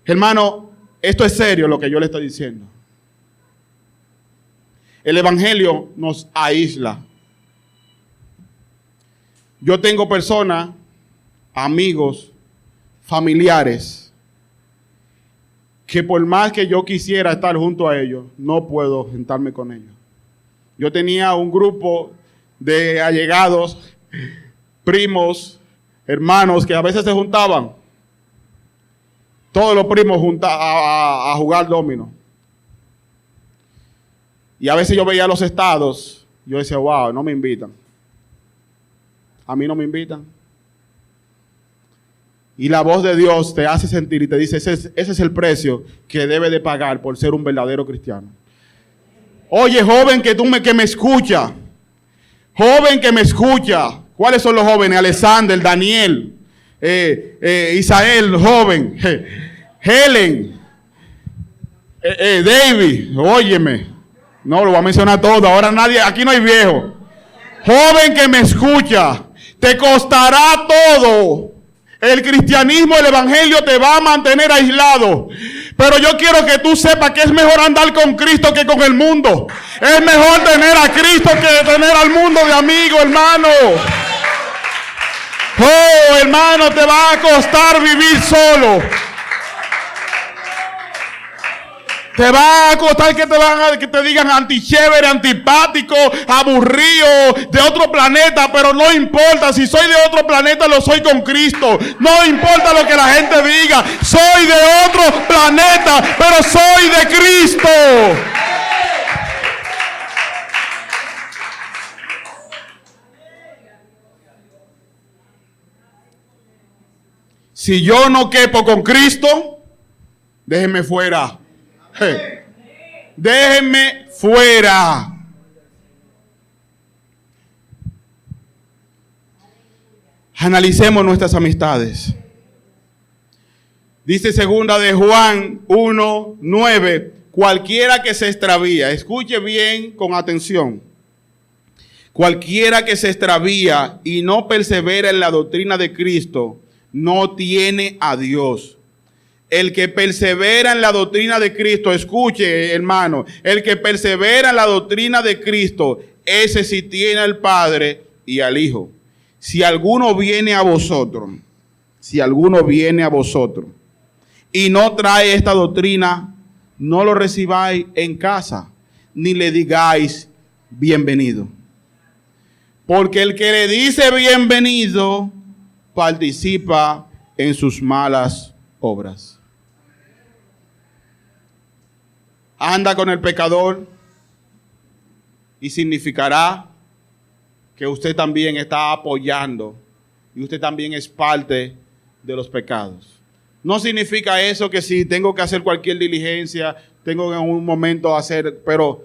Hermano, esto es serio lo que yo le estoy diciendo. El evangelio nos aísla. Yo tengo personas, amigos, familiares, que por más que yo quisiera estar junto a ellos, no puedo sentarme con ellos. Yo tenía un grupo de allegados, primos, hermanos, que a veces se juntaban. Todos los primos a jugar dominó. Y a veces yo veía los estados, yo decía, wow, no me invitan. A mí no me invitan. Y la voz de Dios te hace sentir y te dice, ese es el precio que debe de pagar por ser un verdadero cristiano. Oye, joven que me escucha. Joven que me escucha. ¿Cuáles son los jóvenes? Alexander, Daniel, Isael, joven, Helen, David, óyeme. No, lo voy a mencionar todo. Ahora nadie, aquí no hay viejo. Joven que me escucha, te costará todo. El cristianismo, el evangelio te va a mantener aislado. Pero yo quiero que tú sepas que es mejor andar con Cristo que con el mundo. Es mejor tener a Cristo que tener al mundo de amigo, hermano. Oh, hermano, te va a costar vivir solo. Te va a costar que te digan antichévere, antipático, aburrido, de otro planeta, pero no importa. Si soy de otro planeta, lo soy con Cristo. No importa lo que la gente diga. Soy de otro planeta, pero soy de Cristo. Si yo no quepo con Cristo, déjenme fuera. Déjenme fuera. Analicemos nuestras amistades. Dice 2 de Juan 1:9, cualquiera que se extravía, escuche bien con atención. Cualquiera que se extravía y no persevera en la doctrina de Cristo, no tiene a Dios. El que persevera en la doctrina de Cristo, escuche, hermano, el que persevera en la doctrina de Cristo, ese sí tiene al Padre y al Hijo. Si alguno viene a vosotros y no trae esta doctrina, no lo recibáis en casa, ni le digáis bienvenido. Porque el que le dice bienvenido, participa en sus malas obras. Anda con el pecador y significará que usted también está apoyando y usted también es parte de los pecados. No significa eso que si tengo que hacer cualquier diligencia, tengo en un momento hacer, pero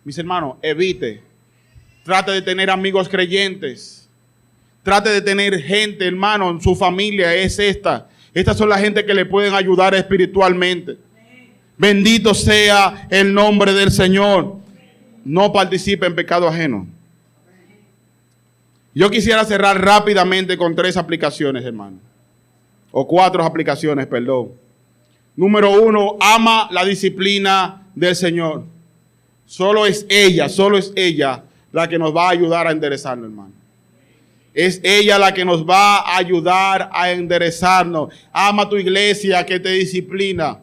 mis hermanos, evite. Trate de tener amigos creyentes. Trate de tener gente, hermano, su familia es esta. Estas son las gente que le pueden ayudar espiritualmente. Bendito sea el nombre del Señor. No participe en pecado ajeno. Yo quisiera cerrar rápidamente con 3 aplicaciones, hermano. O 4 aplicaciones, perdón. Número 1, ama la disciplina del Señor. Solo es ella la que nos va a ayudar a enderezarnos, hermano. Es ella la que nos va a ayudar a enderezarnos. Ama tu iglesia que te disciplina.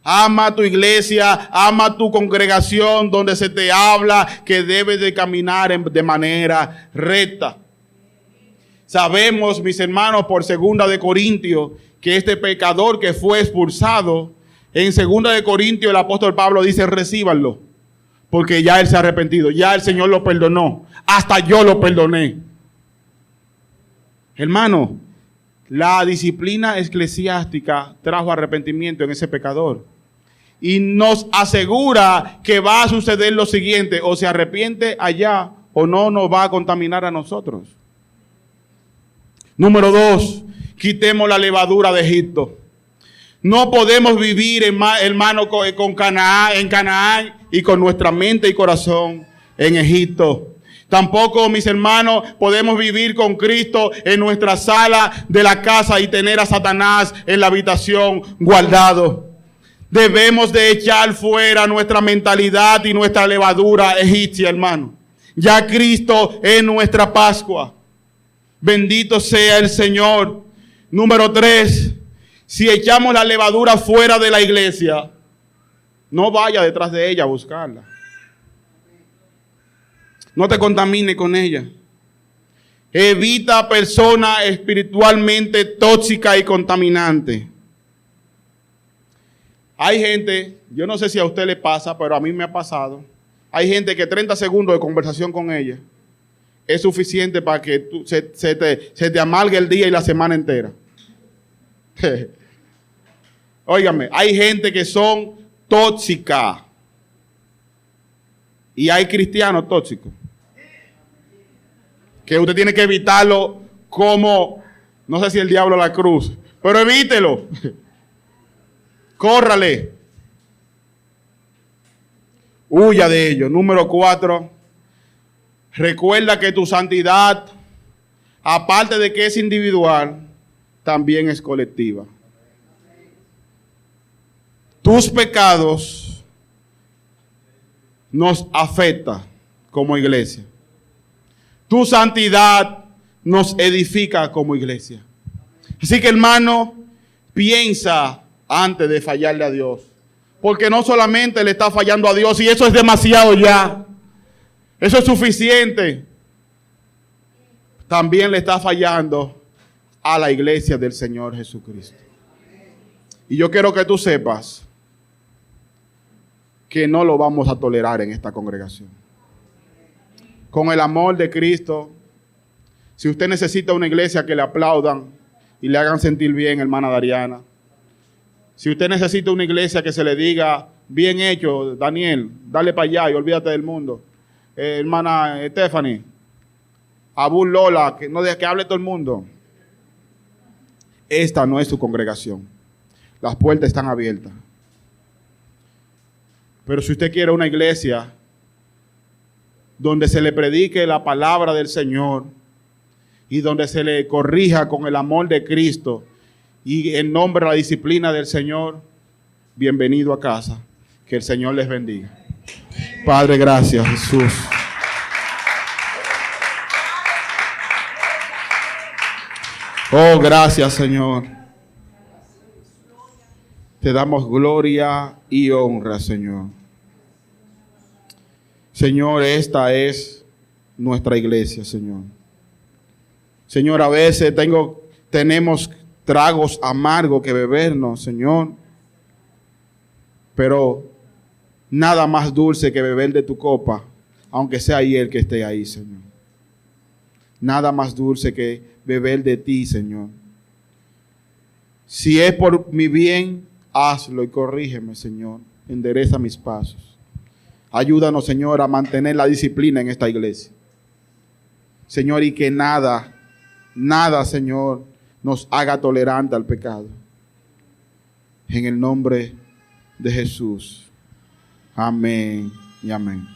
Ama tu iglesia, ama tu congregación donde se te habla que debes de caminar de manera recta. Sabemos, mis hermanos, por 2 de Corintios, que este pecador que fue expulsado, en 2 de Corintios el apóstol Pablo dice, recíbanlo, porque ya él se ha arrepentido, ya el Señor lo perdonó, hasta yo lo perdoné. Hermano, la disciplina eclesiástica trajo arrepentimiento en ese pecador. Y nos asegura que va a suceder lo siguiente, o se arrepiente allá o no nos va a contaminar a nosotros. Número 2, quitemos la levadura de Egipto. No podemos vivir, hermano, en Canaán y con nuestra mente y corazón en Egipto. Tampoco, mis hermanos, podemos vivir con Cristo en nuestra sala de la casa y tener a Satanás en la habitación guardado. Debemos de echar fuera nuestra mentalidad y nuestra levadura egipcia, hermano. Ya Cristo es nuestra Pascua. Bendito sea el Señor. Número 3, si echamos la levadura fuera de la iglesia, no vaya detrás de ella a buscarla. No te contamine con ella. Evita personas espiritualmente tóxicas y contaminantes. Hay gente, yo no sé si a usted le pasa, pero a mí me ha pasado. Hay gente que 30 segundos de conversación con ella es suficiente para que se te amargue el día y la semana entera. Óigame, hay gente que son tóxicas y hay cristianos tóxicos que usted tiene que evitarlo como, no sé si el diablo a la cruz, pero evítelo. Córrale. Huya de ellos. Número 4. Recuerda que tu santidad, aparte de que es individual, también es colectiva. Tus pecados nos afectan como iglesia. Tu santidad nos edifica como iglesia. Así que, hermano, piensa antes de fallarle a Dios. Porque no solamente le está fallando a Dios, y eso es demasiado ya. Eso es suficiente. También le está fallando a la iglesia del Señor Jesucristo. Y yo quiero que tú sepas que no lo vamos a tolerar en esta congregación. Con el amor de Cristo, si usted necesita una iglesia que le aplaudan y le hagan sentir bien, hermana Dariana. Si usted necesita una iglesia que se le diga, bien hecho, Daniel, dale para allá y olvídate del mundo. Hermana Stephanie, Abul Lola, que no deje que hable todo el mundo. Esta no es su congregación. Las puertas están abiertas. Pero si usted quiere una iglesia donde se le predique la palabra del Señor y donde se le corrija con el amor de Cristo y en nombre de la disciplina del Señor, bienvenido a casa. Que el Señor les bendiga. Padre, gracias, Jesús. Oh, gracias, Señor. Te damos gloria y honra, Señor. Señor, esta es nuestra iglesia, Señor. Señor, a veces tenemos tragos amargos que bebernos, Señor. Pero nada más dulce que beber de tu copa, aunque sea ahí el que esté ahí, Señor. Nada más dulce que beber de ti, Señor. Si es por mi bien, hazlo y corrígeme, Señor. Endereza mis pasos. Ayúdanos, Señor, a mantener la disciplina en esta iglesia. Señor, y que nada, Señor, nos haga tolerante al pecado. En el nombre de Jesús. Amén y amén.